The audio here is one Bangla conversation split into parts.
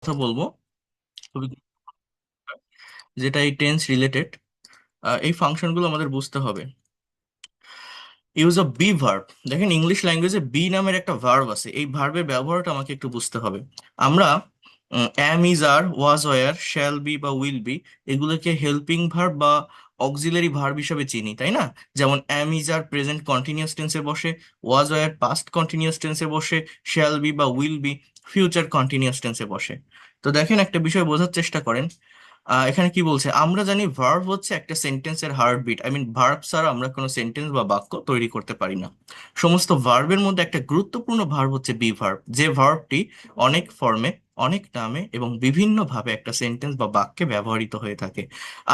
কথা বলবো খুবই, যেটা এই টেন্স রিলেটেড। এই ফাংশনগুলো আমাদের বুঝতে হবে। ইউজ অফ বি ভার্ব, দেখেন ইংলিশ ল্যাঙ্গুয়েজে বি নামের একটা ভার্ব আছে, এই ভার্বের ব্যবহারটা আমাকে একটু বুঝতে হবে। আমরা am, is, are, was, were, shall be বা উইল বি এগুলোকে হেল্পিং ভার্ব বা অক্সিলারি ভার্ব হিসেবে চিনি, তাই না? যেমন am, is, are present continuous টেন্সে বসে, ওয়াজ, ওয়ার পাস্ট কন্টিনিউয়াস টেন্সে বসে, শ্যাল বি বা উইল বি ফিউচার কন্টিনিউয়াস টেন্সে বসে। তো দেখেন একটা বিষয় বোঝার চেষ্টা করেন। এখানে কি বলছে, আমরা জানি ভার্ব হচ্ছে একটা সেন্টেন্সের হার্টবিট। আই মিন ভার্ব ছাড়া আমরা কোনো সেন্টেন্স বা বাক্য তৈরি করতে পারি না। সমস্ত ভার্বের মধ্যে একটা গুরুত্বপূর্ণ ভার্ব হচ্ছে বি ভার্ব, যে ভার্বটি অনেক ফর্মে, অনেক নামে এবং বিভিন্ন ভাবে একটা সেন্টেন্স বা বাক্যে ব্যবহৃত হয়ে থাকে।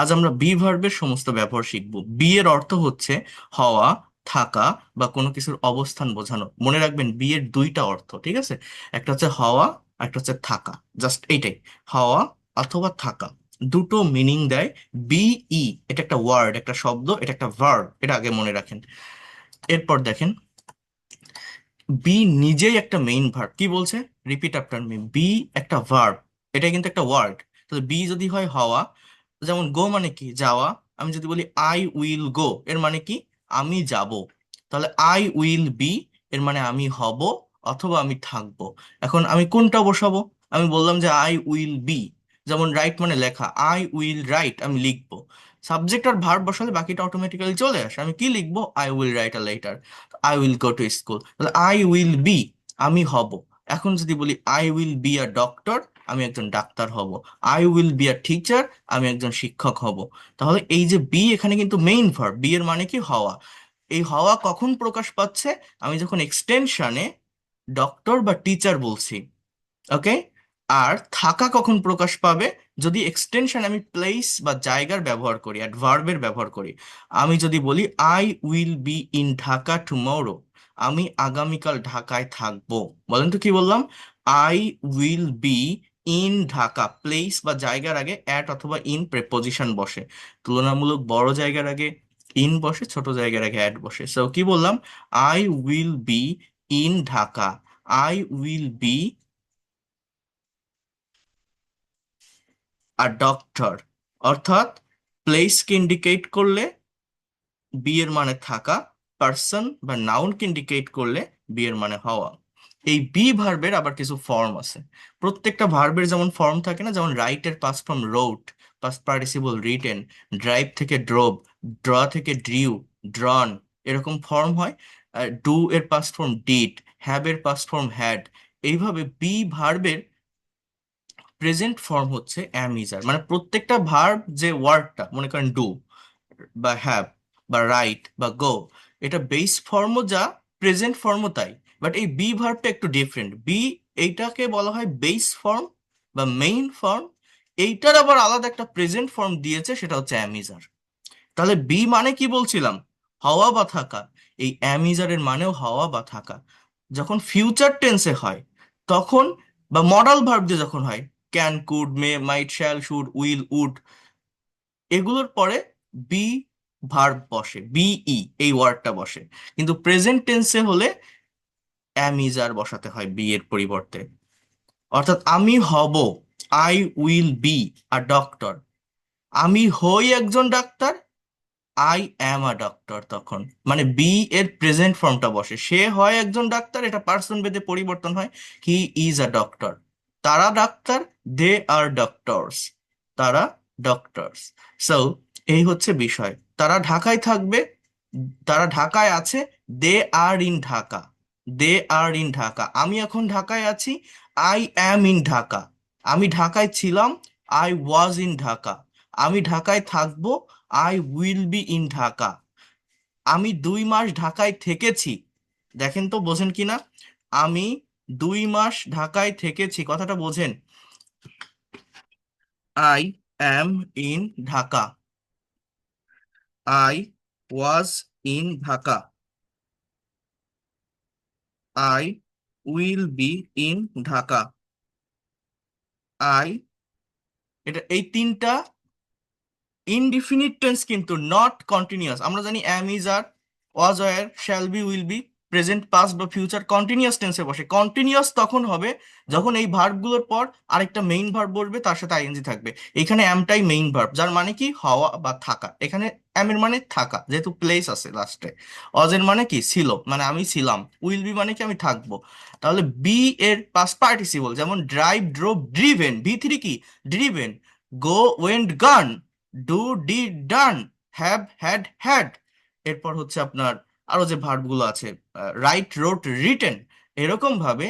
আজ আমরা বি ভার্বের সমস্ত ব্যবহার শিখব। বি এর অর্থ হচ্ছে হওয়া, থাকা বা কোনো কিছুর অবস্থান বোঝানো। মনে রাখবেন বি এর দুইটা অর্থ, ঠিক আছে? একটা হচ্ছে হওয়া, একটা হচ্ছে থাকা। জাস্ট এইটাই, হওয়া অথবা থাকা, দুটো মিনিং দেয়। বিই এটা একটা ওয়ার্ড, একটা শব্দ, এটা একটা ভার্ব, এটা আগে মনে রাখেন। এরপর দেখেন, বি নিজেই একটা মেইন ভার্ব। কি বলছে? রিপিট আফটার মি, বি একটা ভার্ব, এটা কিন্তু একটা ওয়ার্ড। তাহলে বি যদি হয় হওয়া, যেমন গো মানে কি? যাওয়া। আমি যদি বলি আই উইল গো, এর মানে কি? আমি যাব। তাহলে আই উইল বি এর মানে আমি হব অথবা আমি থাকবো। এখন আমি কোনটা বসাবো? আমি বললাম যে আই উইল বি। যেমন রাইট মানে লেখা, আই উইল রাইট আমি লিখবো। সাবজেক্ট আর ভার্ব বসালে বাকিটা অটোমেটিক্যালি চলে আসে। আমি কি লিখবো? I will write a letter, I will go to school. তাহলে আই উইল বি আমি হব। এখন যদি বলি I will be a doctor, আমি একজন ডাক্তার হব। I will be a teacher, আমি একজন শিক্ষক হব। তাহলে এই যে বি এখানে কিন্তু মেইন ভার্ব, বি এর মানে কি? হওয়া। এই হওয়া কখন প্রকাশ পাচ্ছে? আমি যখন এক্সটেনশনে ডক্টর বা টিচার বলছি। ওকে। আর থাকা কখন প্রকাশ পাবে? যদি এক্সটেনশন আমি প্লেস বা জায়গার ব্যবহার করি, অ্যাডভার্বের ব্যবহার করি। আমি যদি বলি I will be in Dhaka tomorrow, আমি আগামীকাল ঢাকায় থাকবো। বলেন তো কি বললাম? I will be in Dhaka, place বা জায়গার আগে অ্যাট অথবা ইন প্রেপোজিশন বসে। তুলনামূলক বড় জায়গার আগে ইন বসে, ছোট জায়গার আগে অ্যাট বসে। সো কি বললাম? I will be in Dhaka, I will be are doctor. অর্থাৎ প্লেসকে ইন্ডিকেট করলে বি এর মানে থাকা, পার্সন বা নাউনকে ইন্ডিকেট করলে বি এর মানে হওয়া। এই বি ভার্বের আবার কিছু ফর্ম আছে। প্রত্যেকটা ভার্বের যেমন ফর্ম থাকে না, যেমন রাইট এর past form wrote, past participle written, drive থেকে ড্রোভ, ড্র থেকে ড্রিউ, ড্রন, এরকম ফর্ম হয়। ডু এর পাস্ট ফর্ম ডিড, হ্যাভ এর পাস্ট ফর্ম হ্যাড। এইভাবে বি ভার্বের প্রেজেন্ট ফর্ম হচ্ছে অ্যাম, ইজ, আর। মানে প্রত্যেকটা ভার্ব, যে ওয়ার্ডটা মনে করেন ডু বা হ্যাভ বা রাইট বা গো, এটা বেস ফর্মও যা, প্রেজেন্ট ফর্মও তাই। বাট এই বি ভার্বটা একটু ডিফারেন্ট। বি এইটাকে বলা হয় বেস ফর্ম বা মেইন ফর্ম। এইটার আবার আলাদা একটা প্রেজেন্ট ফর্ম দিয়েছে, সেটা হচ্ছে অ্যাম, ইজ, আর। তাহলে বি মানে কি বলছিলাম? হওয়া বা থাকা। এই অ্যাম, ইজ, আর এর মানেও হওয়া বা থাকা। যখন ফিউচার টেন্সে হয় তখন, বা মডাল ভার্ব দিয়ে যখন হয়, can, could, may, might, shall, should, will, would, এগুলোর পরে বি ভার্ব বসে, বিই এই ওয়ার্ডটা বসে। কিন্তু প্রেজেন্ট টেন্সে হলে অ্যাম, ইজ, আর বসাতে হয় বি এর পরিবর্তে। অর্থাৎ আমি হব, I will be a doctor, আমি হই একজন doctor, I am a doctor. তখন মানে বি এর প্রেজেন্ট ফর্মটা বসে, সে হয় একজন ডাক্তার, এটা পার্সন ভেদে পরিবর্তন হয়। হি ইজ আ ডক্টর, তারা ডাক্তার, দে আর ডক্টরস, তারা ডক্টরস। সো এই হচ্ছে বিষয়। তারা ঢাকায় থাকবে, তারা ঢাকায় আছে, they are in Dhaka, they are in Dhaka. আমি এখন ঢাকায় আছি, আই অ্যাম ইন ঢাকা। আমি ঢাকায় ছিলাম, আই ওয়াজ ইন ঢাকা। আমি ঢাকায় থাকবো, I will be in Dhaka. আমি 2 মাস ঢাকায় থেকেছি। দেখেন তো বোঝেন কিনা? আমি 2 মাস ঢাকায় থেকেছি, কথাটা বোঝেন? I am in Dhaka, I was in Dhaka, I will be in Dhaka, I, এটা এই তিনটা ইনডিফিনিট টেন্স, কিন্তু নট কন্টিনিউয়াস। আমরা জানি am, is, are, was, were, shall be, will be present past বা ফিউচার কন্টিনিউয়াস টেন্সে বসে। কন্টিনিউয়াস তখন হবে যখন এই ভার্বগুলোর পর আরেকটা মেইন ভার্ব বসবে, তার সাথে আইএনজি থাকবে। এখানে অ্যামটাই মেইন ভার্ব, যার মানে কি হওয়া বা থাকা। এখানে অ্যামের মানে থাকা, যেহেতু প্লেস আছে লাস্টে। অজের মানে কি ছিল, মানে আমি ছিলাম। উইল বি মানে কি আমি থাকবো। তাহলে বি এর পাস্ট পার্টিসিপল, যেমন drive, drove, driven. V three কি ড্রিভেন। গো, ওয়েন্ট, গান। Do, did, done. Have, had, had. এরপর হচ্ছে আপনার আরো যে ভার্বগুলো আছে, রাইট, রোট, রিটেন। এরকম ভাবে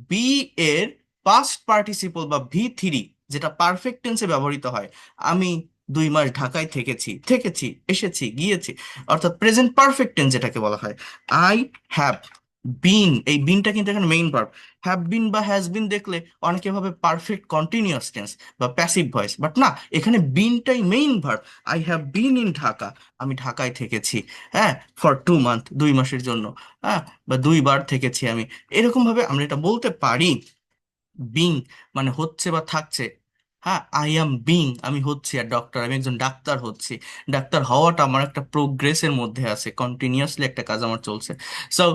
বি এর পাস্ট পার্টিসিপল বা ভি থ্রি, যেটা পারফেক্ট টেন্সে ব্যবহৃত হয়, আমি 2 মাস ঢাকায় থেকেছি, থেকেছি, এসেছি, গিয়েছি, অর্থাৎ প্রেজেন্ট পারফেক্ট টেন্স যেটাকে বলা হয়। আই হ্যাভ বিন, এই বিনটা কিন্তু এখানে মেইন ভার্ব। হ্যাভ বিন বা হ্যাজ বিন দেখলে অনেকে ভাবে পারফেক্ট কন্টিনিউয়াস টেন্স বা প্যাসিভ ভয়েস, বাট না, এখানে বিনটাই main verb. I have been in Dhaka, আমি ঢাকায় থেকেছি, হ্যাঁ, ফর 2 মান্থ, 2 মাসের জন্য, হ্যাঁ, বা 2 বার থেকেছি আমি। এরকম ভাবে আমরা এটা বলতে পারি। বিং মানে হচ্ছে বা থাকছে। হ্যাঁ, আই অ্যাম বিং, আমি হচ্ছি আর ডক্টর, আমি একজন ডাক্তার হচ্ছি। ডাক্তার হওয়াটা আমার একটা প্রোগ্রেসের মধ্যে আছে, কন্টিনিউয়াসলি একটা কাজ আমার চলছে। সো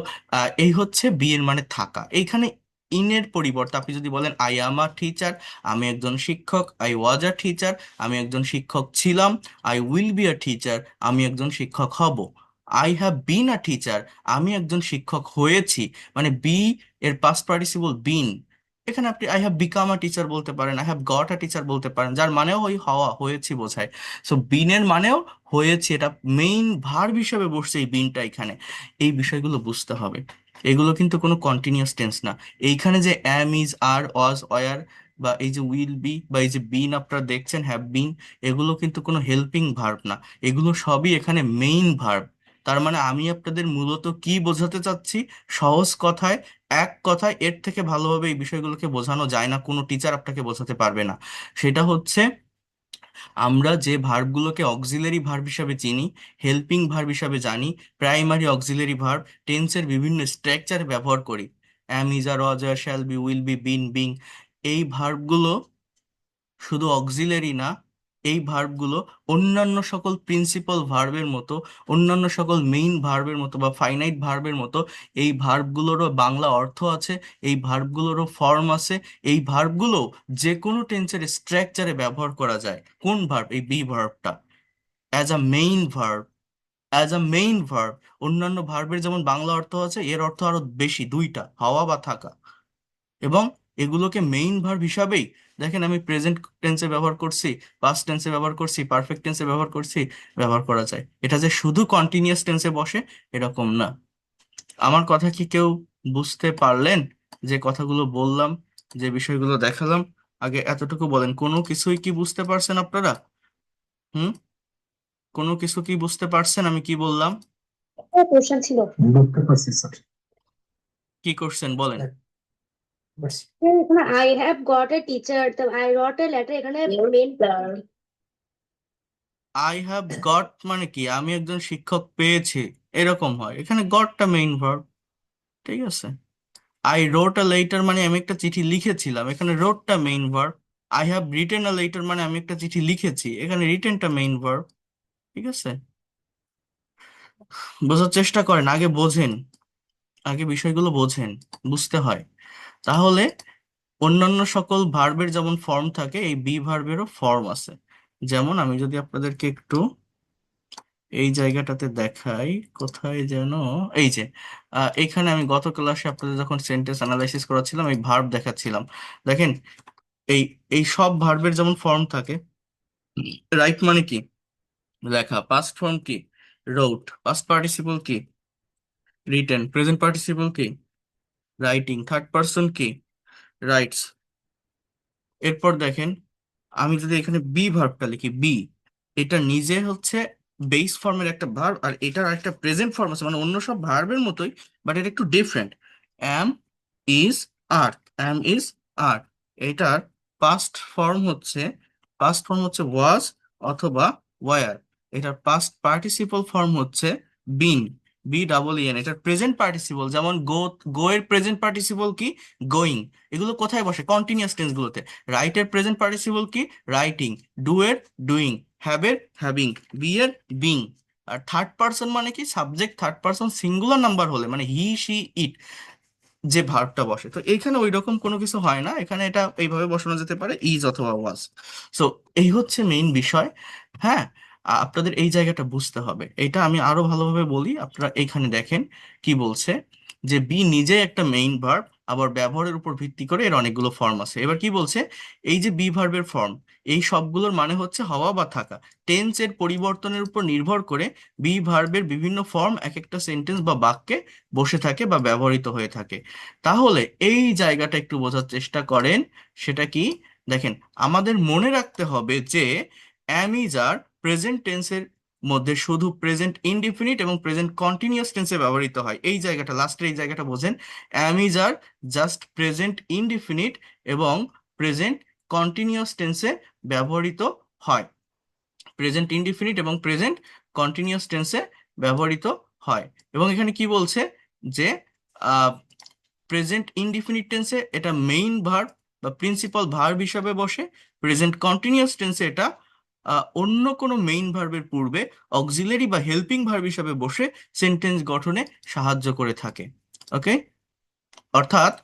এই হচ্ছে বি এর মানে থাকা। এইখানে ইনের পরিবর্তে আপনি যদি বলেন আই অ্যাম আ টিচার, আমি একজন শিক্ষক। আই ওয়াজ আ টিচার, আমি একজন শিক্ষক ছিলাম। I will be a teacher, আমি একজন শিক্ষক হব। I have bin a teacher, আমি একজন শিক্ষক হয়েছি। মানে বি এর পাস্ট পার্টিসিপল বিন। এখানে আপনি I have become a teacher বলতে পারেন, I have got a teacher বলতে পারেন, যার মানেও ওই হওয়া, হয়েছি বোঝায়। সো বিনের মানেও হয়েছে, এটা মেইন ভার্ব হিসেবে বসছে এই বিনটা এখানে। এই বিষয়গুলো বুঝতে হবে। এগুলো কিন্তু কোনো কন্টিনিউয়াস টেন্স না। এইখানে যে am, is, are, was, war, বা এই যে উইল বি বা এই যে বিন আপনারা দেখছেন হ্যাভ বিন, এগুলো কিন্তু কোনো হেল্পিং ভার্ব না। এগুলো সবই এখানে মেইন ভার্ব। তার মানে আমি আপনাদের মূলত কি বোঝাতে চাচ্ছি, সহজ কথায়, এক কথায়, এর থেকে ভালোভাবে এই বিষয়গুলোকে বোঝানো যায় না, কোনো টিচার আপনাকে বোঝাতে পারবে না। সেটা হচ্ছে আমরা যে ভার্বগুলোকে অক্সিলারি ভার্ব হিসাবে চিনি, হেল্পিং ভার্ব হিসাবে জানি, প্রাইমারি অক্সিলারি ভার্ব, টেন্সের বিভিন্ন স্ট্রাকচারে ব্যবহার করি, am, is, are, was, are, shall be, will be, been, being, এই ভার্বগুলো শুধু অক্সিলারি না। এই ভার্বগুলো অন্যান্য সকল প্রিন্সিপাল ভার্বের মতো, অন্যান্য সকল মেইন ভার্বের মতো বা ফাইনাইট ভার্বের মতো, এই ভার্বগুলোরও বাংলা অর্থ আছে, এই ভার্বগুলোরও ফর্ম আছে। এই ভার্বগুলো যে কোনো টেন্সের স্ট্রাকচারে ব্যবহার করা যায়। কোন ভার্ব? এই বি ভার্বটা, as a main verb. As a main verb. অন্যান্য ভার্বের যেমন বাংলা অর্থ আছে, এর অর্থ আরো বেশি, দুইটা, হওয়া বা থাকা। এবং এগুলোকে মেইন ভার্ব হিসাবেই, দেখেন আমি প্রেজেন্ট টেন্সে ব্যবহার করছি, পাস্ট টেন্সে ব্যবহার করছি, পারফেক্ট টেন্সে ব্যবহার করছি, ব্যবহার করা যায়। এটা যে শুধু কন্টিনিউয়াস টেন্সে বসে এরকম না। আমার কথা কি কেউ বুঝতে পারলেন? যে কথাগুলো বললাম, যে বিষয়গুলো দেখালাম, আগে এতটুকু বলেন, কোনো কিছুই কি বুঝতে পারছেন আপনারা? হুম? কোনো কিছু কি বুঝতে পারছেন আমি কি বললাম? একটা কোশ্চেন ছিল। বুঝতে পারছি স্যার। কি করছেন বলেন। বাস। এখানে I have got a teacher, তো আই রট এ লেটার, এখানে মেন। আই হ্যাভ গট মানে কি আমি একজন শিক্ষক পেয়েছি, এরকম হয়। এখানে গটটা মেইন ভার্ব, ঠিক আছে। আই রোট আ লেটার মানে আমি একটা চিঠি লিখেছিলাম, এখানে রোটটা main verb. I have written a letter মানে আমি একটা চিঠি লিখেছি, এখানে রিটেনটা মেইন ভার্ব, ঠিক আছে। বোঝার চেষ্টা করেন, আগে বোঝেন, আগে বিষয়গুলো বোঝেন, বুঝতে হয়। তাহলে অন্যান্য সকল ভার্বের যেমন ফর্ম থাকে, এই বি ভার্বেরও ফর্ম আছে। যেমন আমি যদি আপনাদেরকে একটু এই জায়গাটাতে দেখাই, কোথায় যেন, এই যে এখানে আমি গত ক্লাসে আপনাদের যখন সেন্টেন্স অ্যানালাইসিস করাচ্ছিলাম, এই ভার্ব দেখাচ্ছিলাম। দেখেন, এই এই সব ভার্বের যেমন ফর্ম থাকে। রাইট মানে কি লেখা, পাস্ট ফর্ম কি রোট, পাস্ট পার্টিসিপল কি রিটেন, প্রেজেন্ট পার্টিসিপল কি রাইটিং, থার্ড পার্সন কি রাইটস। এরপর দেখেন, আমি যদি এখানে বি ভার্বটা লিখি, বি, এটা নিজে হচ্ছে বেস ফর্মের একটা ভার্ব, আর এটার একটা প্রেজেন্ট ফর্ম আছে, মানে অন্য সব ভার্বের মতোই, বাট এটা একটু different. Am, is, are. Am, is, are. এটার পাস্ট ফর্ম হচ্ছে, ওয়াজ অথবা ওয়ার। এটার পাস্ট পার্টিসিপল ফর্ম হচ্ছে বিন, বি ডাবল এন। এটার প্রেজেন্ট পার্টিসিপল যেমন গো, গো এর প্রেজেন্ট পার্টিসিপল কি গোয়িং। এগুলো কোথায় বসে? কন্টিনিউয়াস টেন্স গুলোতে। রাইট এর প্রেজেন্ট পার্টিসিপল কি রাইটিং, ডু এর ডুইং, হ্যাভ এর হ্যাভিং, বি এর বিং। আর থার্ড পার্সন মানে কি, subject third person singular number হলে, মানে হি সি ইট, যে ভার্বটা বসে, তো এইখানে ওই রকম কোনো কিছু হয় না, এখানে এটা এইভাবে বসানো যেতে পারে ইজ অথবা ওয়াজ। সো এই হচ্ছে মেইন বিষয়। হ্যাঁ, আপনাদের এই জায়গাটা বুঝতে হবে। এটা আমি আরো ভালোভাবে বলি, আপনারা এইখানে দেখেন কি বলছে, যে বি নিজে একটা মেইন ভার্ব, আবার ব্যবহারের উপর ভিত্তি করে এর অনেকগুলো ফর্ম আছে। এবার কি বলছে, এই যে বি ভার্বের ফর্ম, এই সবগুলোর মানে হচ্ছে হওয়া বা থাকা। টেন্স এর পরিবর্তনের উপর নির্ভর করে বি ভার্বের বিভিন্ন ফর্ম এক একটা সেন্টেন্স বা বাক্যে বসে থাকে বা ব্যবহৃত হয়ে থাকে। তাহলে এই জায়গাটা একটু বোঝার চেষ্টা করেন। সেটা কি, দেখেন, আমাদের মনে রাখতে হবে যে অ্যামিজার প্রেজেন্ট টেন্সের মধ্যে শুধু প্রেজেন্ট ইনডিফিনিট এবং প্রেজেন্ট কন্টিনিউয়াস টেন্সে ব্যবহৃত হয়। এই জায়গাটা, লাস্টের এই জায়গাটা বোঝেন। অ্যামিজার জাস্ট প্রেজেন্ট ইনডিফিনিট এবং প্রেজেন্ট কন্টিনিউয়াস টেন্সে ব্যবহৃত হয়। প্রেজেন্ট ইনডিফিনিট এবং প্রেজেন্ট কন্টিনিউয়াস টেন্সে ব্যবহৃত হয়। এবং এখানে কি বলছে, যে প্রেজেন্ট ইনডিফিনিট টেন্সে এটা মেইন ভার্ব বা প্রিন্সিপাল ভার্ব হিসাবে বসে। প্রেজেন্ট কন্টিনিউয়াস টেন্সে এটা অন্য কোনো মেইন ভার্বের পূর্বে অক্সিলারি বা হেল্পিং ভার্ব হিসাবে বসে সেন্টেন্স গঠনে সাহায্য করে থাকে। ওকে, অর্থাৎ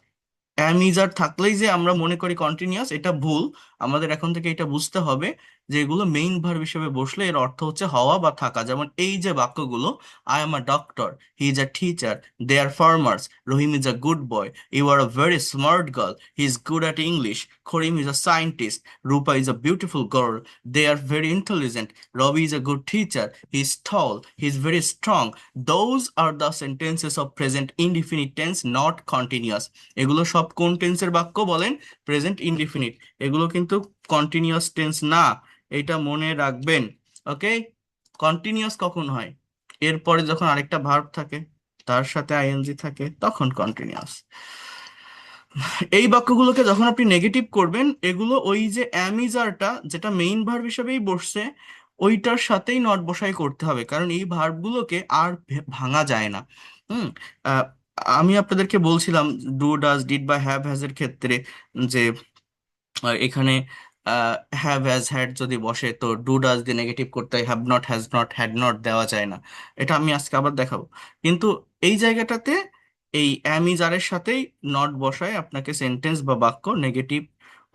অ্যামিজার থাকলেই যে আমরা মনে করি কন্টিনিউয়াস, এটা ভুল। আমাদের এখন থেকে এটা বুঝতে হবে যে এগুলো মেইন ভার্ব হিসেবে বসলে এর অর্থ হচ্ছে হওয়া বা থাকা। যেমন এই যে বাক্যগুলো, I am a doctor, he is a teacher, they are farmers, Rahim is a good boy, you are a very smart girl, he is good at English, Karim is a scientist, Rupa is a beautiful girl, they are very intelligent, Rabi is a good teacher, he is tall, he is very strong, those are the sentences of present indefinite tense not continuous. এগুলো সব কোন টেন্সের বাক্য বলেন? Present indefinite. এগুলো কিন্তু কন্টিনিউয়াস টেন্স না, এটা মনে রাখবেন। ওকে, কন্টিনিউয়াস কখন হয়? এরপরে যখন আরেকটা ভার্ব থাকে, তার সাথে আইএনজি থাকে, তখন কন্টিনিউয়াস। এই বাক্যগুলোকে যখন আপনি নেগেটিভ করবেন, এগুলো ওই যে অ্যামিজারটা যেটা মেইন ভার্ব হিসেবেই বসছে, ওইটার সাথেই নট বসাই করতে হবে, কারণ এই ভার্বগুলোকে আর ভাঙা যায় না। হুম। আহ, আমি আপনাদেরকে বলছিলাম ডু ডাজ ডিড বা হ্যাভ হ্যাজ এর ক্ষেত্রে, যে এখানে হ্যাভ হ্যাজ হ্যাড যদি বসে, তো ডু ডাজ দিয়ে নেগেটিভ করতে হয়, have not has not had not দেওয়া যায় না। এটা আমি আজকে আবার দেখাবো। কিন্তু এই জায়গাটাতে এই অ্যাম ইজ আর এর সাথেই নট বসায় আপনাকে সেন্টেন্স বা বাক্য নেগেটিভ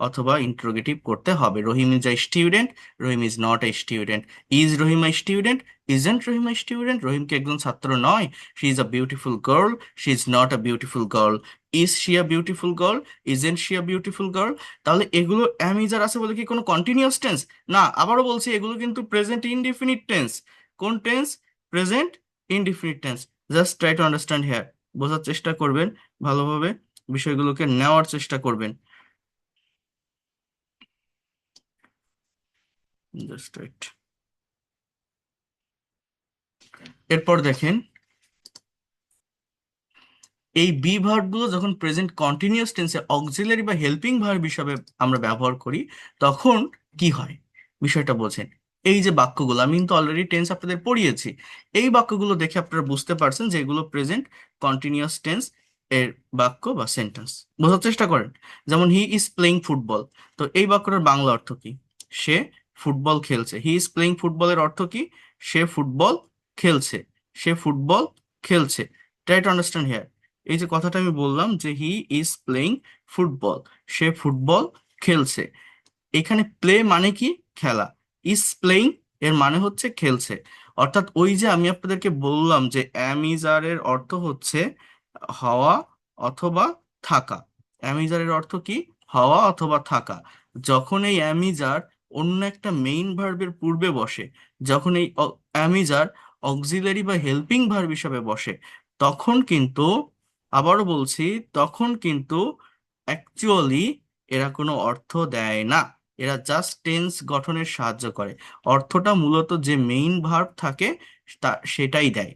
অথবা ইন্টারোগেটিভ করতে হবে। Rahim is a student, Rahim is not a student. Is Rahim a student, isn't Rahim a student, Rahim কি একজন ছাত্র নয়? She is a beautiful girl, she is not a beautiful girl. Is she a beautiful girl, isn't she a beautiful girl? তাহলে এগুলো অ্যামিজার আছে বলে কি কোনো কন্টিনিউয়াস টেন্স? না, আবারও বলছি, এগুলো কিন্তু প্রেজেন্ট ইনডিফিনিট টেন্স। কোন tense? Present indefinite tense. Just try to understand here. বোঝার চেষ্টা করবেন ভালোভাবে, বিষয়গুলোকে নেওয়ার চেষ্টা করবেন। Just right. এরপর দেখেন, এই বি ভার্বগুলো যখন প্রেজেন্ট কন্টিনিউয়াস টেন্সে অক্সিলারি বা হেল্পিং ভার্ব হিসাবে আমরা ব্যবহার করি, তখন কি হয় বিষয়টা বোঝেন। এই যে বাক্যগুলো আমি কিন্তু অলরেডি টেন্স আপনাদের পড়িয়েছি, এই বাক্যগুলো দেখে আপনারা বুঝতে পারছেন যে এগুলো প্রেজেন্ট কন্টিনিউয়াস টেন্স এর বাক্য বা সেন্টেন্স। বোঝার চেষ্টা করেন। যেমন হি ইজ প্লেইং ফুটবল, তো এই বাক্যটার বাংলা অর্থ কি? সে ফুটবল খেলছে। হি ইজ প্লেইং ফুটবলের অর্থ কি? সে ফুটবল খেলছে। সে ফুটবল খেলছে। Try to understand here. এই যে কথাটা আমি বললাম যে হি is playing football, say football খেলছে, এখানে প্লে মানে কি? খেলা। ইজ প্লেইং এর মানে হচ্ছে খেলছে। অর্থাৎ ওই যে আমি আপনাদেরকে বললাম যে অ্যামিজার এর অর্থ হচ্ছে হওয়া অথবা থাকা। অ্যামিজারের অর্থ কি? হওয়া অথবা থাকা। যখন এই অ্যামিজার অন্য একটা মেইন ভার্বের পূর্বে বসে, যখন এই অ্যামিজার অক্সিলারি বা হেল্পিং ভার্ব হিসাবে বসে, তখন কিন্তু, আবারও বলছি, তখন কিন্তু অ্যাকচুয়ালি এরা কোনো অর্থ দেয় না। এরা জাস্ট টেন্স গঠনের সাহায্য করে। অর্থটা মূলত যে মেইন ভার্ব থাকে সেটাই দেয়।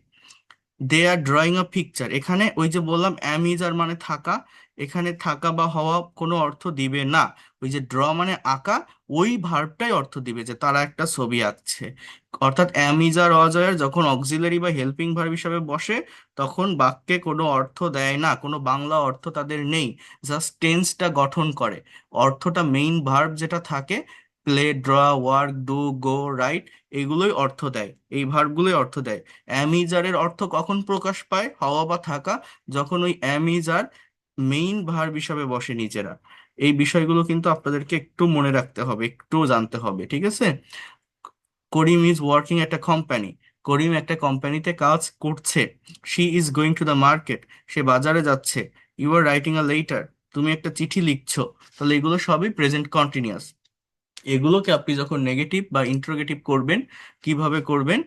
দে আর ড্রয়িং আ পিকচার, এখানে ওই যে বললাম অ্যাম ইজ আর মানে থাকা, এখানে থাকা বা হওয়া কোনো অর্থ দিবে না। ওই যে ড্র মানে আঁকা, ওই ভার্বটাই অর্থ দিবে যে তারা একটা ছবি আঁকছে। অর্থাৎ অ্যাম ইজ আর অজয়ের যখন অক্সিলারি বা হেল্পিং ভার্ব হিসাবে বসে, তখন বাক্যে কোনো অর্থ দেয় না, কোনো বাংলা অর্থ তাদের নেই, জাস্ট টেন্সটা গঠন করে। অর্থটা মেইন ভার্ব যেটা থাকে, play, draw, work, do, go, right, এগুলোই অর্থ দেয়, এই ভার্বগুলোই অর্থ দেয়। অ্যাম ইজ আর এর অর্থ কখন প্রকাশ পায়, হওয়া বা থাকা, যখন ওই am is are main verb হিসাবে বসে নিজেরা। এই বিষয়গুলো কিন্তু আপনাদেরকে একটু মনে রাখতে হবে, একটু জানতে হবে, ঠিক আছে? Karim is working at a company, Karim একটা কোম্পানিতে কাজ করছে। She is going to the market, সে বাজারে যাচ্ছে। You are writing a letter, তুমি একটা চিঠি লিখছো। তাহলে এগুলো সবই প্রেজেন্ট কন্টিনিউয়াস। এগুলোকে আপনি যখন নেগেটিভ বা ইন্টারোগেটিভ করবেন, কিভাবে করবেন?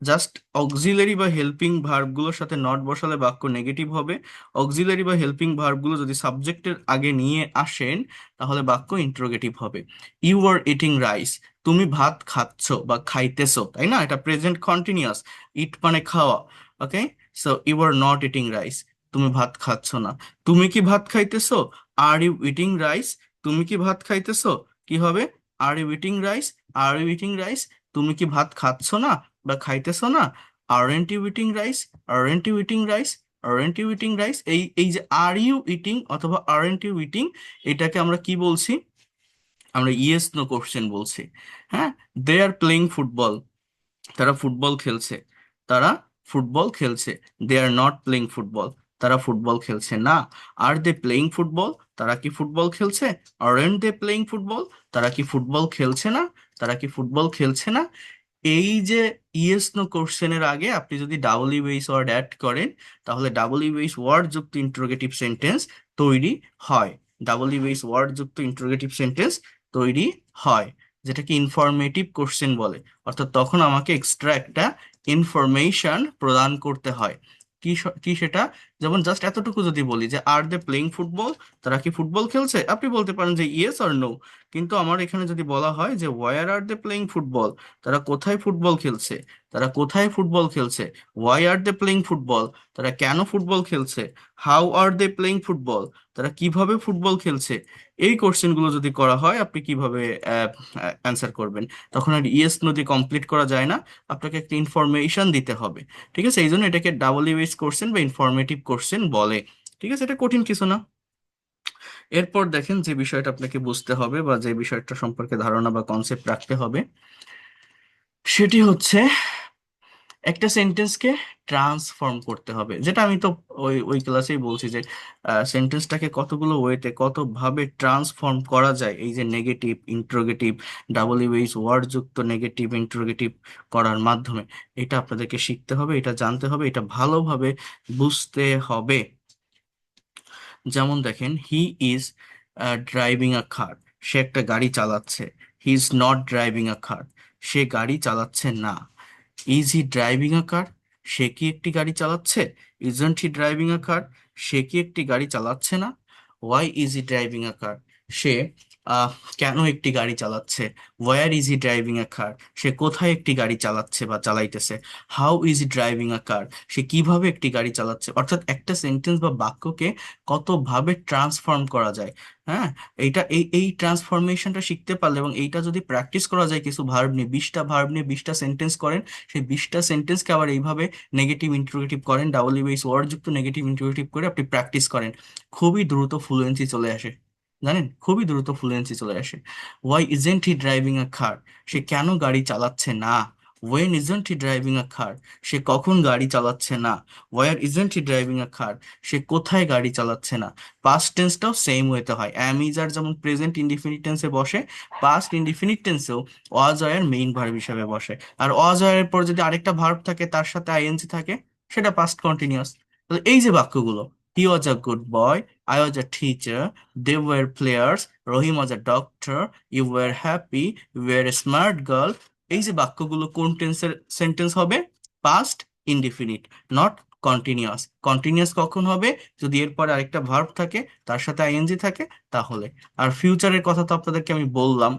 জাস্ট অক্সিলারি বা হেল্পিং ভার্বগুলোর সাথে নট বসালে বাক্য নেগেটিভ হবে। অক্সিলারি বা হেল্পিং ভার্বগুলো যদি সাবজেক্টের আগে নিয়ে আসেন, তাহলে বাক্য ইন্টারোগেটিভ হবে। ইউ আর ইটিং রাইস, তুমি ভাত খাচ্ছ বা খাইতেছো, তাই না? এটা প্রেজেন্ট কন্টিনিউয়াস। ইট মানে খাওয়া। Okay, so you are not eating rice, তুমি ভাত খাচ্ছ না। তুমি কি ভাত খাইতেছো? আর ইউ ইটিং রাইস, তুমি কি ভাত খাইতেছো? কি হবে? Are you eating rice, are you eating rice, তুমি কি ভাত খাচ্ছ না বা খাইতেছো না? Aren't you eating rice, aren't you eating rice, aren't you eating rice, এই এই যে আর ইউ ইটিং অথবা আরএন্ট ইউ ইটিং, এটাকে আমরা কি বলছি? আমরা ইয়েস নো কোশ্চেন বলছি। হ্যাঁ, দে আর প্লেইং ফুটবল, তারা ফুটবল খেলছে, তারা ফুটবল খেলছে। দে আর নট প্লেইং ফুটবল, তারা ফুটবল খেলছে না। আর দে প্লেইং ফুটবল, তারা কি ফুটবল খেলছে? আরএন্ট দে প্লেইং ফুটবল, তারা কি ফুটবল খেলছে না? তারা কি ফুটবল খেলছে না? এই যে ইয়েস নো কোশ্চেনের আগে আপনি যদি W base word add করেন, তাহলে ডাবল ই বেস ওয়ার্ড যুক্ত ইন্টারোগেটিভ সেন্টেন্স তৈরি হয়। ডাবল ই বেস ওয়ার্ড যুক্ত ইন্টারোগেটিভ সেন্টেন্স তৈরি হয়, যেটাকে ইনফরমেটিভ কোশ্চেন বলে। অর্থাৎ তখন আমাকে এক্সট্রা একটা ইনফরমেশন প্রদান করতে হয়। কি সেটা? যেমন জাস্ট এতটুকু যদি বলি যে আর দে প্লেইং ফুটবল, তারা কি ফুটবল খেলছে, আপনি বলতে পারেন যে ইয়েস অর নো। কিন্তু আমার এখানে যদি বলা হয় যে where are they playing football, তারা কোথায় ফুটবল খেলছে, তারা কোথায় ফুটবল খেলছে। Why are they playing football, তারা কেন ফুটবল খেলছে। How are they playing football, তারা কিভাবে ফুটবল খেলছে। এই কোশ্চেনগুলো যদি করা হয়, আপনি কিভাবে অ্যান্সার করবেন? তখন আর ইয়েস নদী কমপ্লিট করা যায় না, আপনাকে একটা ইনফরমেশন দিতে হবে। ঠিক আছে, এই জন্য এটাকে ডাবল ইউএস কোশ্চেন বা ইনফরমেটিভ কোশ্চেন বলে। ঠিক আছে, এটা কঠিন কিছু না। এরপর দেখেন যে বিষয়টা আপনাকে বুঝতে হবে বা যে বিষয়টা সম্পর্কে ধারণা বা কনসেপ্ট রাখতে হবে, সেটি হচ্ছে একটা সেন্টেন্সকে ট্রান্সফর্ম করতে হবে। যেটা আমি তো ওই ওই ক্লাসেই বলছি যে সেন্টেন্সটাকে কতগুলো ওয়েতে কতভাবে ট্রান্সফর্ম করা যায়, এই যে negative interrogative, W word যুক্ত নেগেটিভ ইন্টারোগেটিভ করার মাধ্যমে। এটা আপনাদেরকে শিখতে হবে, এটা জানতে হবে, এটা ভালোভাবে বুঝতে হবে। যেমন দেখেন, he is driving a car, সে একটা গাড়ি চালাচ্ছে। He is not driving a car, সে গাড়ি চালাচ্ছে না। Is he driving a car, সে কি একটি গাড়ি চালাচ্ছে? Isn't he driving a car, সে কি একটি গাড়ি চালাচ্ছে না। Why is he driving a car, সে আহ, কেন একটি গাড়ি চালাচ্ছে। Where is he driving a car, সে কোথায় একটি গাড়ি চালাচ্ছে বা চালাইতেছে। How is he driving a car, সে কিভাবে একটি গাড়ি চালাচ্ছে। অর্থাৎ একটা সেন্টেন্স বা বাক্যকে কতভাবে ট্রান্সফর্ম করা যায়। হ্যাঁ, এইটা এই এই ট্রান্সফরমেশনটা শিখতে পারলে এবং এইটা যদি প্র্যাকটিস করা যায়, কিছু ভার্ব নিয়ে 20টা ভার্ব নিয়ে 20টা সেন্টেন্স করেন, সেই 20টা সেন্টেন্সকে আবার এইভাবে নেগেটিভ ইন্টারোগেটিভ করেন, ডাবল ইউএস ওয়ার্ড যুক্ত নেগেটিভ ইন্টারোগেটিভ করে আপনি প্র্যাকটিস করেন, খুবই দ্রুত ফ্লুয়েন্সি চলে আসে। জানেন, খুবই দ্রুত ফ্লুয়েন্সি চলে আসে। Why isn't he driving a car, সে কেন গাড়ি চালাচ্ছে না। When isn't he driving a car, সে কখন গাড়ি চালাচ্ছে না। Where isn't he driving a car, সে কোথায় গাড়ি চালাচ্ছে না। পাস্ট টেন্সটাও সেম ওয়েতে হয়। অ্যাম ইজ আর যেমন প্রেজেন্ট ইনডিফিনিট টেন্সে বসে, পাস্ট ইনডিফিনিট টেন্সেও ওয়াজ আর এর মেইন ভার্ব হিসেবে বসে। আর ওয়াজ আর এর পর যদি আরেকটা ভার্ব থাকে, তার সাথে আইএনজি থাকে, সেটা পাস্ট কন্টিনিউয়াস। তো এই যে বাক্যগুলো, he was a good boy, I was a teacher, they were players, Rahim was a doctor, you were happy, you were a smart girl, এই যে বাক্যগুলো কোন টেন্সের সেন্টেন্স হবে? Past indefinite, not continuous. Continuous কখন হবে? যদি এরপরে আরেকটা ভার্ব থাকে, তার সাথে আইএনজি থাকে, তাহলে। আর ফিউচারের কথা তো আপনাদেরকে আমি বললাম,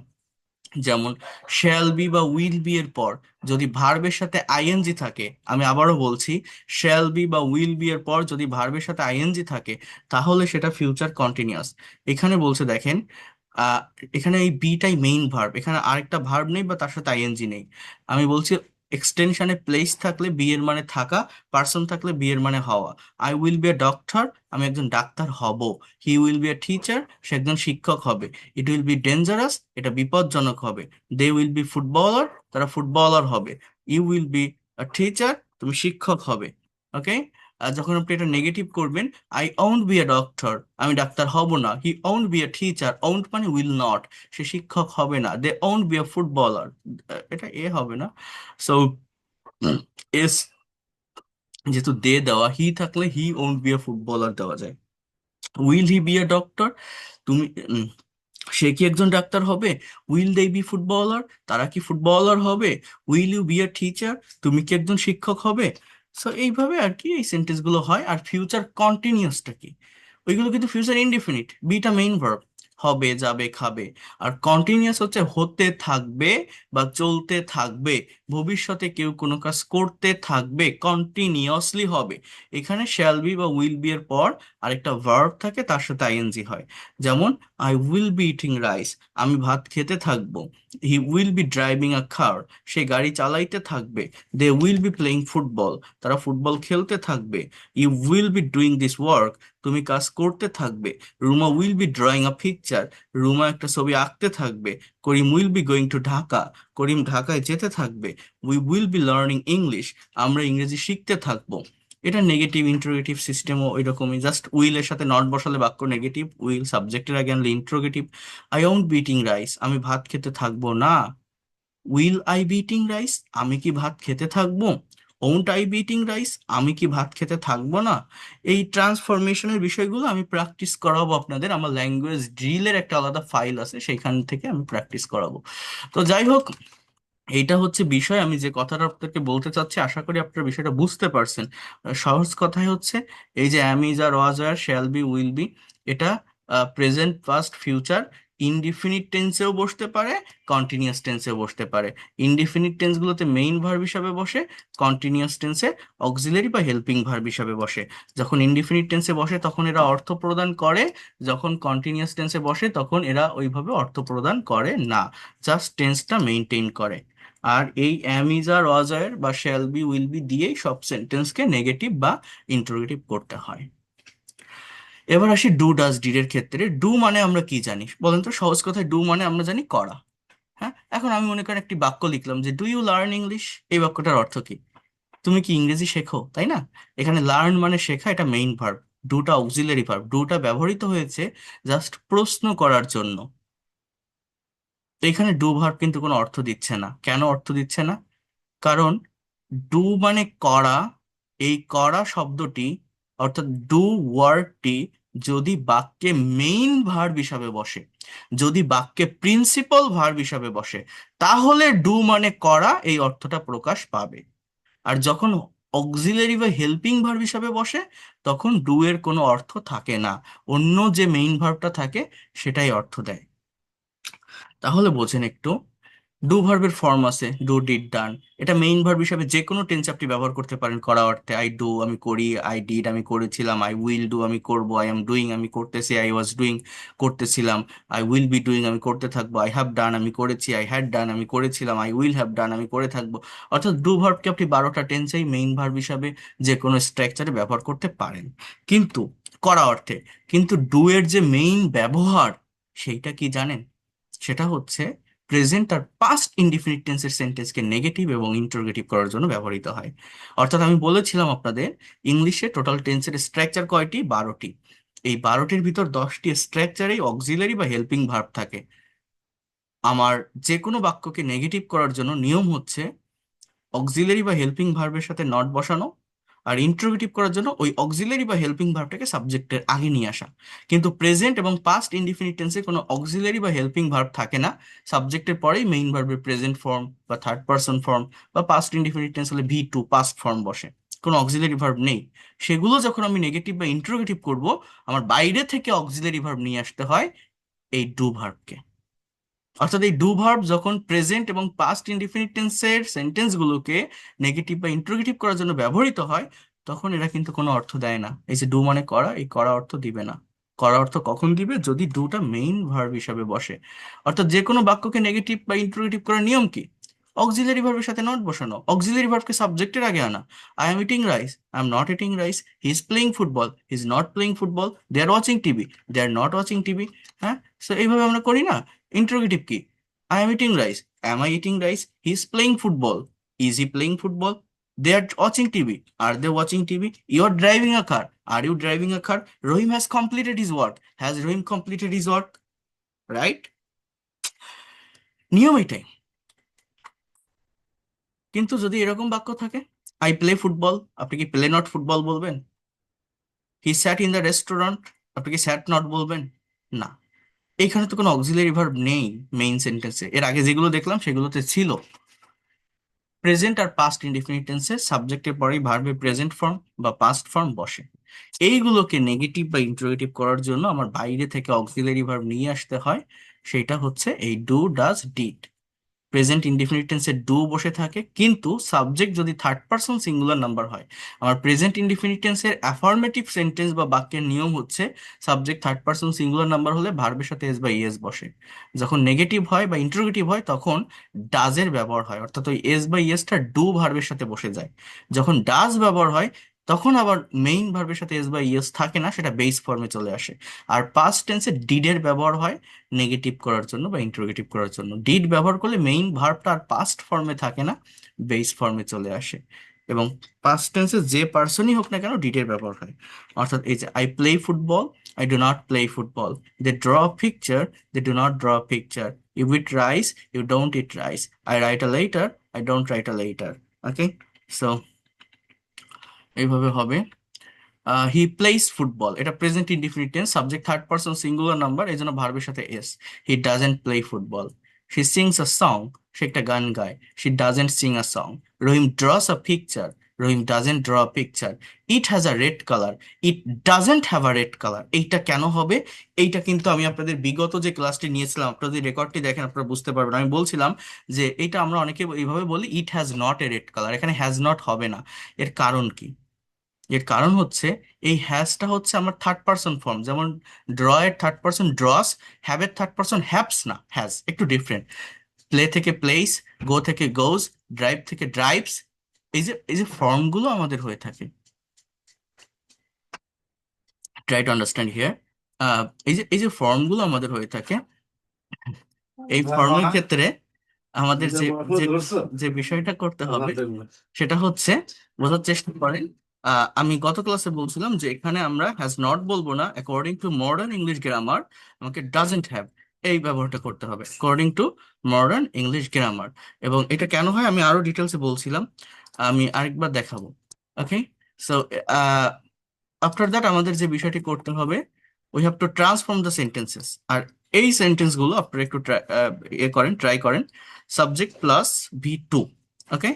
যেমন শ্যাল বি বা উইল বি এর পর যদি ভার্বের সাথে আইএনজি থাকে, আমি আবারও বলছি, শ্যাল বি বা উইল বি এর পর যদি ভার্বের সাথে আইএনজি থাকে, তাহলে সেটা ফিউচার কন্টিনিউয়াস। এখানে বলছে দেখেন, আহ, এখানে এই বিটাই মেইন ভার্ব, এখানে আরেকটা ভার্ব নেই বা তার সাথে আইএনজি নেই। আমি বলছি এক্সটেনশনে প্লেস থাকলে বি এর মানে থাকা, পার্সন থাকলে বি এর মানে হওয়া। I will be a doctor, আমি একজন ডাক্তার হব। He will be a teacher, সে একজন শিক্ষক হবে। ইট উইল বি ডেঞ্জারাস, এটা বিপজ্জনক হবে। দে উইল বি ফুটবলার, তারা ফুটবলার হবে। You will be a teacher, তুমি শিক্ষক হবে। ওকে। আর যখন আপনি এটা নেগেটিভ করবেন, I won't be a doctor, আমি ডাক্তার হব না। He won't be a teacher, won't মানে উইল নট, সে শিক্ষক হবে না। They won't be a footballer, এটা এ হবে না। সো এস, যেহেতু দে দেওয়া, হি থাকলে হি ওন্ট বি এ ফুটবলার দেওয়া যায়। Will he be a doctor, তুমি সে কি একজন ডাক্তার হবে? উইল দে বি ফুটবলার, তারা কি ফুটবলার হবে? Will you be a teacher, তুমি কি একজন শিক্ষক হবে? সো এইভাবে আর কি এই সেন্টেন্স গুলো হয়। আর ফিউচার কন্টিনিউয়াসটা কি? ওইগুলো কিন্তু future indefinite, beta main verb, হবে, যাবে, খাবে। আর কন্টিনিউয়াস হচ্ছে হতে থাকবে বা চলতে থাকবে, ভবিষ্যতে কেউ কোনো কাজ করতে থাকবে, কন্টিনিউয়াসলি হবে। এখানে শ্যাল বি বা উইল বি এর পর আরেকটা ভার্ব থাকে, তার সাথে আইএনজি হয়। যেমন I will be eating rice, আমি ভাত খেতে থাকবো। He will be driving a car, সে গাড়ি চালাইতে থাকবে। They will be playing football, তারা ফুটবল খেলতে থাকবে। You will be doing this work, তুমি কাজ করতে থাকবে। Ruma will be drawing a picture, Ruma একটা ছবি আঁকতে থাকবে। Karim will be going to Dhaka, Karim ঢাকায় যেতে থাকবে। We will be learning English, আমরা ইংরেজি শিখতে থাকবো। এটা নেগেটিভ ইন্টারোগেটিভ সিস্টেমও ওই রকমই, জাস্ট উইল এর সাথে নট বসালে বাক্য নেগেটিভ, উইল সাবজেক্টের আগে আনলে interrogative. I won't B eating rice, আমি ভাত খেতে থাকবো না। Will I B eating rice, আমি কি ভাত খেতে থাকবো? Won't I B eating rice, আমি কি ভাত খেতে থাকবো না? এই ট্রান্সফরমেশনের বিষয়গুলো আমি প্র্যাকটিস করাবো আপনাদের, আমার ল্যাঙ্গুয়েজ ড্রিলের একটা আলাদা ফাইল আছে, সেইখান থেকে আমি প্র্যাকটিস করাবো। তো যাই হোক, এইটা হচ্ছে বিষয়। আমি যে কথাটা আপনাকে বলতে চাচ্ছি, আশা করি আপনার বিষয়টা বুঝতে পারছেন। সহজ কথাই হচ্ছে, এই যে am, is, are, was, are, shall be, will be, এটা প্রেজেন্ট, পাস্ট, ফিউচার, ইনডিফিনিট টেন্সেও বসতে পারে, কন্টিনিউয়াস টেন্সেও বসতে পারে। ইনডিফিনিট টেন্সগুলোতে মেইন ভার্ব হিসাবে বসে, কন্টিনিউয়াস টেন্সে অক্সিলারি বা হেল্পিং ভার্ব হিসাবে বসে। যখন ইনডিফিনিট টেন্সে বসে তখন এরা অর্থ প্রদান করে, যখন কন্টিনিউয়াস টেন্সে বসে তখন এরা ওইভাবে অর্থ প্রদান করে না, জাস্ট টেন্সটা মেনটেন করে। আর এই অ্যাম, ইজ, আর, ওয়াজ, আর বা শ্যাল বি, উইল বি দিয়েই সব সেন্টেন্সকে নেগেটিভ বা ইন্টারোগেটিভ করতে হয়। এবার আসি ডু ডাজ ডিড এর ক্ষেত্রে। ডু মানে আমরা কি জানি বলেন তো? সহজ কথায় ডু মানে আমরা জানি করা। হ্যাঁ, এখন আমি মনে করেন একটি বাক্য লিখলাম যে ডু ইউ লার্ন ইংলিশ, এই বাক্যটার অর্থ কি? তুমি কি ইংরেজি শেখো, তাই না? এখানে লার্ন মানে শেখা, এটা মেইন ভার্ব। ডুটা অক্সিলারি ভার্ব, ডুটা ব্যবহৃত হয়েছে জাস্ট প্রশ্ন করার জন্য। তো এখানে ডু ভার্ব কিন্তু কোনো অর্থ দিচ্ছে না। কেন অর্থ দিচ্ছে না? কারণ ডু মানে করা, এই করা শব্দটি অর্থাৎ ডু ওয়ার্ডটি যদি বাক্যে মেইন ভার্ব হিসাবে বসে, যদি বাক্যে প্রিন্সিপাল ভার্ব হিসাবে বসে, তাহলে ডু মানে করা এই অর্থটা প্রকাশ পাবে। আর যখন অক্সিলারি বা হেল্পিং ভার্ব হিসাবে বসে, তখন ডু এর কোনো অর্থ থাকে না, অন্য যে মেইন ভার্বটা থাকে সেটাই অর্থ দেয়। তাহলে বোঝেন একটু, ডু ভার্বের ফর্ম আছে ডু, ডিড, ডান। এটা মেইন ভার্ব হিসাবে যে কোনো টেন্স আপনি ব্যবহার করতে পারেন করা অর্থে। আই ডু, আমি করি। আই ডিড, আমি করেছিলাম। আই উইল ডু, আমি করব। আই এম ডুইং, আমি করতেছি। আই ওয়াজ ডুইং, করতেছিলাম। আই উইল বি ডুইং, আমি করতে থাকবো। আই হ্যাভ ডান, আমি করেছি। আই হ্যাড ডান, আমি করেছিলাম। আই উইল হ্যাভ ডান, আমি করে থাকবো। অর্থাৎ ডু ভার্বকে আপনি 12টা টেন্সেই মেইন ভার্ব হিসাবে যে কোনো স্ট্রাকচারে ব্যবহার করতে পারেন, কিন্তু করা অর্থে। কিন্তু ডু এর যে মেইন ব্যবহার, সেইটা কি জানেন? সেটা হচ্ছে প্রেজেন্ট আর পাস্ট ইনডিফিনিট টেন্সের সেন্টেন্সকে নেগেটিভ এবং ইন্টারোগেটিভ করার জন্য ব্যবহৃত হয়। অর্থাৎ আমি বলেছিলাম আপনাদের, ইংলিশে টোটাল টেন্সের স্ট্রাকচার কয়টি? 12টি। এই 12টির ভিতর 10টি স্ট্রাকচারেই অক্সিলারি বা হেল্পিং ভার্ব থাকে। আমার যে কোনো বাক্যকে নেগেটিভ করার জন্য নিয়ম হচ্ছে অক্সিলারি বা হেল্পিং ভার্বের সাথে নট বসানো, আর ইন্টারোগেটিভ করার জন্য ওই অক্সিলারি বা হেল্পিং ভার্বটাকে সাবজেক্টের আগে নিয়ে আসা। কিন্তু প্রেজেন্ট এবং পাস্ট ইনডিফিনিট টেন্সে কোনো অক্সিলারি বা হেল্পিং ভার্ব থাকে না, সাবজেক্টের পরেই মেইন ভার্বের প্রেজেন্ট ফর্ম বা থার্ড পারসন ফর্ম, বা পাস্ট ইনডিফিনিট টেন্স হলে ভি টু পাস্ট ফর্ম বসে, কোনো অক্সিলারি ভার্ব নেই। সেগুলো যখন আমি নেগেটিভ বা ইন্টারোগেটিভ করব, আমার বাইরে থেকে অক্সিলারি ভার্ব নিয়ে আসতে হয়, এই ডু ভার্বকে। অর্থাৎ এই ডু ভার্ব যখন প্রেজেন্ট এবং পাস্ট ইনডিফিনিট টেন্সের সেন্টেন্সগুলোকে নেগেটিভ বা ইন্টারোগেটিভ করার জন্য ব্যবহৃত হয়, তখন এরা কিন্তু কোনো অর্থ দেয় না। এই যে ডু মানে করা, এই করা অর্থ দিবে না। করা অর্থ কখন দিবে? যদি ডুটা মেইন ভার্ব হিসাবে বসে। অর্থাৎ যে কোনো বাক্যকে নেগেটিভ বা ইন্টারোগেটিভ করার নিয়ম কি? অক্সিলারি ভার্বের সাথে নট বসানো, অক্সিলারি ভার্বকে সাবজেক্টের আগে আনা। I am eating rice, I am not eating rice, he is playing football, he is not playing football, they are watching TV, they are not watching TV. হ্যাঁ, সো এইভাবে আমরা করি না। ইন্টারোগেটিভ কি? I am eating rice, am I eating rice, he is playing football, is he playing football, they are watching TV, are they watching TV, you are driving a car, are you driving a car, Rohim has completed his work, has Rohim completed his work, right? নিয়ম এটাই। কিন্তু যদি এরকম বাক্য থাকে, আই প্লে ফুটবল, আপনি কি প্লে নট ফুটবল বলবেন? হি স্যাট ইন দ্য রেস্টুরেন্ট, আপনি কি স্যাট নট বলবেন? না। এইখানে তো কোনো অক্সিলারি ভার্ব নেই মেইন সেন্টেন্সে। এর আগে যেগুলো দেখলাম সেগুলোতে ছিল। প্রেজেন্ট আর পাস্ট ইনডিফিনিট টেন্সে সাবজেক্টের পরেই ভার্বে প্রেজেন্ট ফর্ম বা পাস্ট ফর্ম বসে। এইগুলোকে নেগেটিভ বা ইন্টারোগেটিভ করার জন্য আমার বাইরে থেকে অক্সিলারি ভার্ব নিয়ে আসতে হয়। সেটা হচ্ছে এই do, does, did. Present indefinite টেন্সে ডু বসে থাকে, কিন্তু সাবজেক্ট যদি থার্ড পারসন সিঙ্গুলার নাম্বার হয়। আমার প্রেজেন্ট ইনডিফিনিট টেন্সের অ্যাফার্মেটিভ সেন্টেন্স বা বাক্যের নিয়ম হচ্ছে subject third person singular number হলে ভার্বের সাথে এস বা ইএস বসে। যখন নেগেটিভ হয় বা ইন্টারোগেটিভ হয় তখন ডাজের ব্যবহার হয়, অর্থাৎ ওই এস বা ইএসটা ডু ভার্বের সাথে বসে যায়। যখন ডাজ ব্যবহার হয় তখন আবার মেইন ভার্বের সাথে এস বা ইএস থাকে না, সেটা বেস ফর্মে চলে আসে। আর পাস্ট টেন্সে ডিডের ব্যবহার হয় নেগেটিভ করার জন্য বা ইন্টারোগেটিভ করার জন্য। ডিড ব্যবহার করলে মেইন ভার্বটা আর পাস্ট ফর্মে থাকে না, বেস ফর্মে চলে আসে। এবং পাস্ট টেন্সে যে পার্সনই হোক না কেন ডিডের ব্যবহার হয়। অর্থাৎ এই যে I play football, I do not play football, they draw picture, they do not draw picture, you eat rice, you don't eat rice, I write a letter, I don't write a letter. Okay, so এইভাবে হবে। হি প্লেস ফুটবল, এটা present indefinite tense, subject third person singular number, এই জন্য ভার্বের সাথে S. He doesn't play football. She sings a song, সে একটা গান গায়। She doesn't Singh a song. Rahim draws a picture, Rahim doesn't draw a picture. It has a red colour, it doesn't have a red colour. এইটা কেন হবে? এইটা কিন্তু আমি আপনাদের বিগত যে ক্লাসটি নিয়েছিলাম, আপনারা যদি রেকর্ডটি দেখেন আপনারা বুঝতে পারবেন। আমি বলছিলাম যে এটা আমরা অনেকে এইভাবে বলি, it has not a red colour, এখানে হ্যাজ নট হবে না। এর কারণ কি? এর কারণ হচ্ছে এই হ্যাজটা হচ্ছে আমার থার্ড পারসন ফর্ম। যেমন ড্র এর থার্ড পারসন ড্রস, হ্যাভ এর থার্ড পারসন হ্যাভস না, হ্যাজ, একটু ডিফারেন্ট। প্লে থেকে প্লেস, গো থেকে গোজ, ড্রাইভ থেকে ড্রাইভস। এই যে ফর্মগুলো আমাদের হয়ে থাকে, ট্রাই টু আন্ডারস্ট্যান্ড হিয়ার। এই যে ফর্মগুলো আমাদের হয়ে থাকে, এই ফর্মের ক্ষেত্রে আমাদের যে যে যে বিষয়টা করতে হবে সেটা হচ্ছে, বোঝার চেষ্টা করেন। আমি গত ক্লাসে বলছিলাম যে এখানে আমরা হ্যাজ নট বলবো না, according to modern English grammar আমাকে ডাজেন্ট হ্যাভ এই ব্যবহারটা করতে হবে, according to modern English grammar. এবং এটা কেন হয় আমি আরো ডিটেলসে বলছিলাম, আমি আরেকবার দেখাবো। ওকে, সো আফটার দ্যাট আমাদের যে বিষয়টি করতে হবে, we have to transform the sentences. আর এই সেন্টেন্স গুলো আপনারা একটু ট্রাই করেন। Subject plus V two, okay,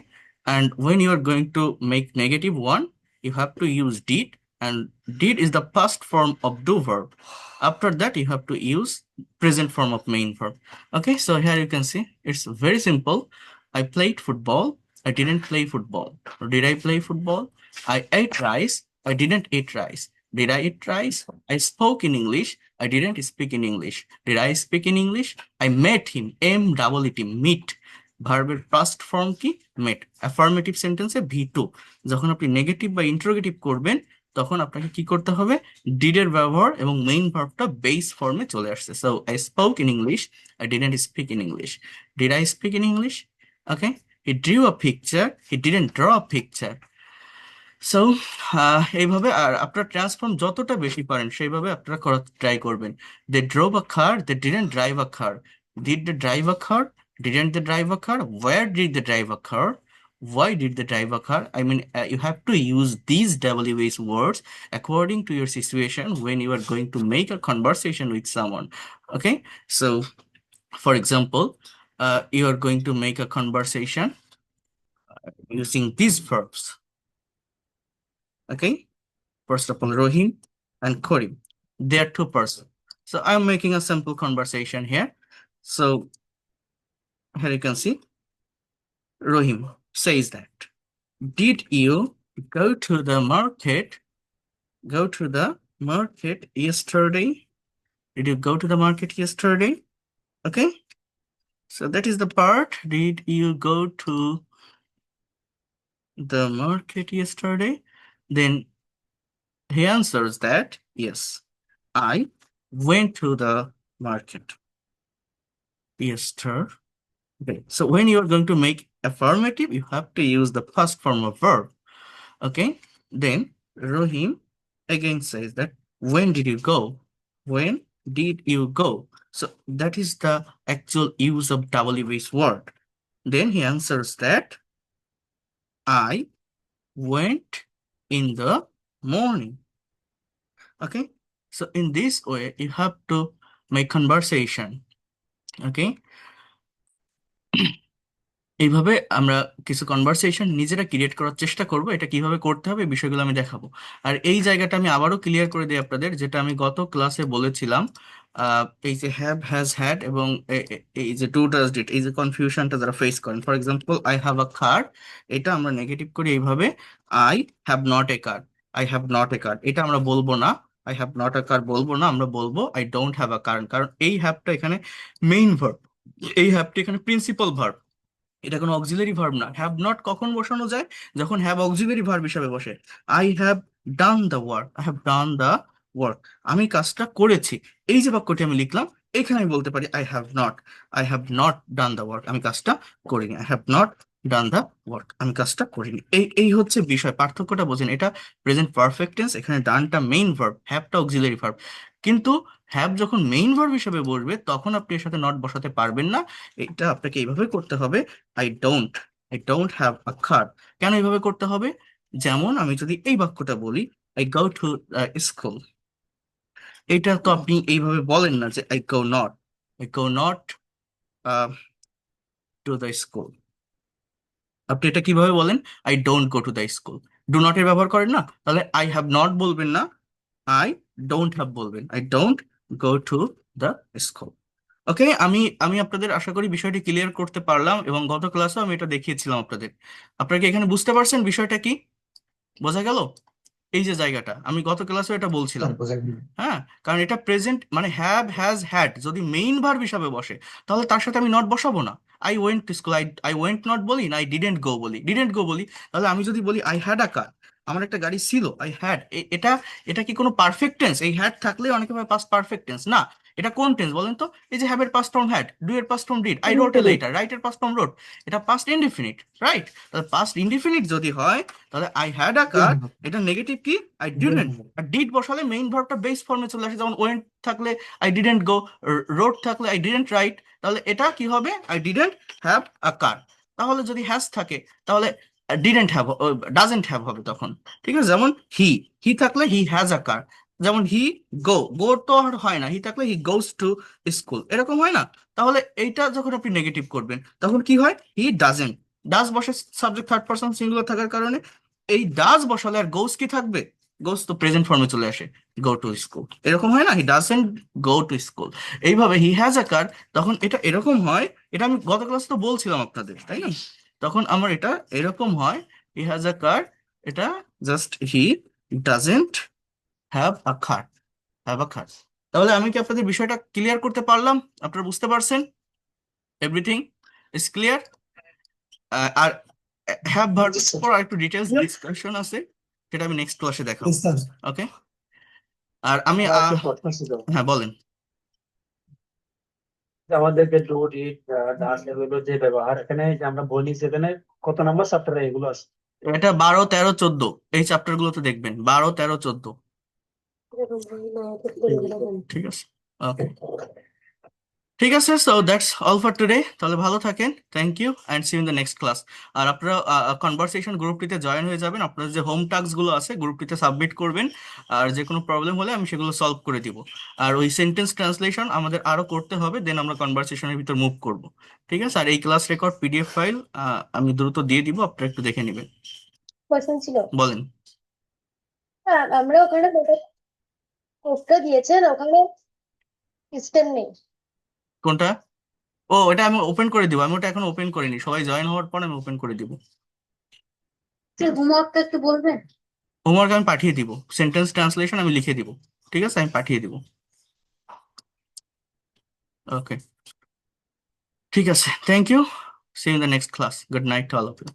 and when you are going to make negative one, you have to use did, and did is the past form of do verb. After that you have to use present form of main verb. Okay, so here you can see it's very simple. I played football, I didn't play football. Did I play football? I ate rice, I didn't eat rice. Did I eat rice? I spoke in English, I didn't speak in English. Did I speak in English? I met him, M-E-E-T, meet. ভার্বের পাস্ট ফর্ম কি? মেট। অ্যাফার্মেটিভ সেন্টেন্সে ভি টু। যখন আপনি নেগেটিভ বা ইন্টারোগেটিভ করবেন তখন আপনাকে কি করতে হবে? ডিডের ব্যবহার এবং মেইন ভার্বটা বেস ফর্মে চলে আসছে। So I spoke in English, I didn't speak in English. Did I speak in English? Okay, he drew a picture, he didn't draw a picture. So এইভাবে আর আপনারা ট্রান্সফর্ম যতটা বেশি পারেন সেইভাবে আপনারা করার ট্রাই করবেন। They drove a car, they didn't drive a car. Did they drive a car? Didn't they drive a car? Where did they drive a car? Why did they drive a car? I mean, you have to use these WH words according to your situation when you are going to make a conversation with someone. Okay, so for example, you are going to make a conversation using these verbs. Okay, first of all, Rohim and Karim, they are two persons. So I'm making a simple conversation here. So here you can see Rohim says that, did you go to the market? Go to the market yesterday? Did you go to the market yesterday? Okay. So that is the part. Did you go to the market yesterday? Then he answers that, yes, I went to the market yesterday. So when you are going to make affirmative, you have to use the first form of verb. Okay. Then Rohim again says that, when did you go? When did you go? So that is the actual use of WH word. Then he answers that, I went in the morning. Okay. So in this way, you have to make conversation. Okay. এইভাবে আমরা কিছু কনভারসেশন নিজেরা ক্রিয়েট করার চেষ্টা করব। এটা কিভাবে করতে হবে এই বিষয়গুলো আমি দেখাবো। আর এই জায়গাটা আমি আবারও ক্লিয়ার করে দিই আপনাদের, যেটা আমি গত ক্লাসে বলেছিলাম। এই যে হ্যাভ, হ্যাজ, হ্যাড এবং এই যে ডু, ডাজ, ডিড, এই যে কনফিউশনটা যারা ফেস করেন, for example I have a car, এটা আমরা নেগেটিভ করি এইভাবে, I have not a car. I have not a car এটা আমরা বলবো না, I have not a car বলবো না, আমরা বলবো I don't have a car. কারণ এই হ্যাভটা এখানে মেইন ভার্ব, এই হ্যাভটি এখানে প্রিন্সিপাল ভার্ব, এটা কোনো অক্সিলারি ভার্ব না। হ্যাভ নট কখন বসানো যায়? যখন হ্যাভ অক্সিলারি ভার্ব হিসাবে বসে। I have done the work, I have done the work, আমি কাজটা করেছি। এই যে বাক্যটি আমি লিখলাম, এখানে আমি বলতে পারি I have not done the work, আমি কাজটা করিনি। I have not done the work, আমি কাজটা করিনি। এই এই হচ্ছে বিষয়, পার্থক্যটা বোঝেন। এটা প্রেজেন্ট পারফেক্ট টেন্স, এখানে ডানটা মেইন ভার্ব, হ্যাভটা অক্সিলারি ভার্ব। কিন্তু হ্যাভ যখন মেইন ভার্ব হিসেবে বসবে, তখন আপনি এর সাথে নট বসাতে পারবেন না। এটা আপনাকে এইভাবে করতে হবে, I don't I don't have a car. কেন এইভাবে করতে হবে? যেমন আমি যদি এই বাক্যটা বলি, আই গো টু স্কুল, এটা তো আপনি এইভাবে বলেন না যে I go not to the school. আপনি এটা কিভাবে বলেন? I don't go to the school. Do not এর ব্যবহার করেন না, তাহলে আই হ্যাভ নট বলবেন না, আই ডোন্ট হ্যাভ বলবেন, I don't go to the school. Okay, আমি আমি আপনাদের আশা করি বিষয়টি ক্লিয়ার করতে পারলাম, এবং গত ক্লাসেও আমি এটা দেখিয়েছিলাম আপনাদের। আপনারা কি এখানে বুঝতে পারছেন বিষয়টা কি? বোঝা গেল? এই যে জায়গাটা আমি গত ক্লাসেও এটা বলছিলাম। হ্যাঁ, কারণ এটা প্রেজেন্ট মানে হ্যাভ, হ্যাজ, হ্যাড যদি মেইন ভার্ব হিসাবে বসে, তাহলে তার সাথে আমি নট বসাবো না। I went to school, I went not বলি না, আই ডিডেন্ট গো বলি, তাহলে আমি যদি বলি আই হ্যাড আ কার, আমার একটা গাড়ি ছিল, আই হ্যাড, এটা এটা কি কোনো পারফেক্ট টেন্স? এই হ্যাড থাকলে অনেকে ভাবে পাস্ট পারফেক্ট টেন্স না। এটা কোন টেন্স বলেন তো? এই যে হ্যাভ এর পাস্ট ফর্ম হ্যাড, ডু এর past form did, I রোট a letter, right এর পাস্ট ফর্ম রোট, এটা পাস্ট ইনডিফিনিট, রাইট? তাহলে পাস্ট ইনডিফিনিট যদি হয়, তাহলে আই হ্যাড আ কার, এটা নেগেটিভ কি? I didn't. আর ডিড বসালে মেইন ভার্বটা বেস ফর্মে চলে আসে, যেমন ওয়েন্ট থাকলে আই ডিডেন্ট গো, রোড থাকলে আই ডিডেন্ট রাইট, তাহলে এটা কি হবে? I didn't have a car. তাহলে যদি হ্যাজ থাকে, তাহলে ডিডেন্ট হ্যাভ, ডাজেন্ট হ্যাভ হবে তখন। ঠিক আছে, যেমন হি, হি থাকলে হি হ্যাজ আ কার, যেমন হি গো, গো তো আর হয় না, হি থাকলে হি গোস টু স্কুল, এরকম হয় না? তাহলে এইটা যখন আপনি নেগেটিভ করবেন, তখন কি হয়? হি ডাজেন্ট, ডাজ বসে সাবজেক্ট থার্ড পারসন সিঙ্গুলার থাকার কারণে এই ডাজ বসালে আর গোস কি থাকবে? গোস তো প্রেজেন্ট ফর্মে চলে আসে, গো টু স্কুল, এরকম হয় না? He doesn't go to school. এইভাবে হি হ্যাজ আ কার, তখন এটা এরকম হয়। এটা আমি গত ক্লাস তো বলছিলাম আপনাদের, তাই না? তখন আমার এটা এরকম হয়, হি হ্যাজ আ কার, এটা just he doesn't have a car, have a car. তাহলে আমি কি আপনাদের বিষয়টা ক্লিয়ার করতে পারলাম? আপনারা বুঝতে পারছেন? Everything is clear? আর হ্যাভ ভার্বস পর আরেকটু ডিটেলস ডিসকাশন আছে, সেটা আমি নেক্সট ক্লাসে দেখাবো। ওকে, আর আমি একটা প্রশ্ন ছিল হ্যাঁ বলেন। যে আমাদেরকে ডু ডিড ডাস এগুলো যে ব্যবহার এখানে যে আমরা বলি সেখানে কত নম্বর চ্যাপ্টারে এগুলো আছে? এটা 12, 13, 14 এই চ্যাপ্টার গুলোতে দেখবেন, 12, 13, 14। ঠিক আছে, ওকে, ঠিক আছে। So that's all for today. তাহলে ভালো থাকেন, thank you and see you in the next class. আর আপনারা কনভারসেশন গ্রুপটিতে জয়েন হয়ে যাবেন, আপনাদের যে হোম টাস্ক গুলো আছে গ্রুপটিতে সাবমিট করবেন, আর যে কোনো প্রবলেম হলে আমি সেগুলো সলভ করে দিব। আর ওই সেন্টেন্স ট্রান্সলেশন আমাদের আরো করতে হবে, দেন আমরা কনভারসেশনের ভিতর মুভ করব। ঠিক আছে, আর এই ক্লাস রেকর্ড পিডিএফ ফাইল আমি দ্রুত দিয়ে দিব, আপনারা একটু দেখে নেবেন। কোয়েশ্চেন ছিল। বলেন। হ্যাঁ, আমরা ওখানে কোডটা দিয়েছেন, ওখানে সিস্টেম নেই। কোনটা? ও, এটা আমি ওপেন করে দিব, আমি ওটা এখন ওপেন করিনি, সবাই জয়েন হওয়ার পর আমি ওপেন করে দিব। হোমওয়ার্কটা একটু বলবেন? হোমওয়ার্ক আমি পাঠিয়ে দিব, সেন্টেন্স ট্রান্সলেশন আমি লিখে দিব। ঠিক আছে, আমি পাঠিয়ে দিব। ওকে। ঠিক আছে, thank you, see you in the next class, good night to all of you.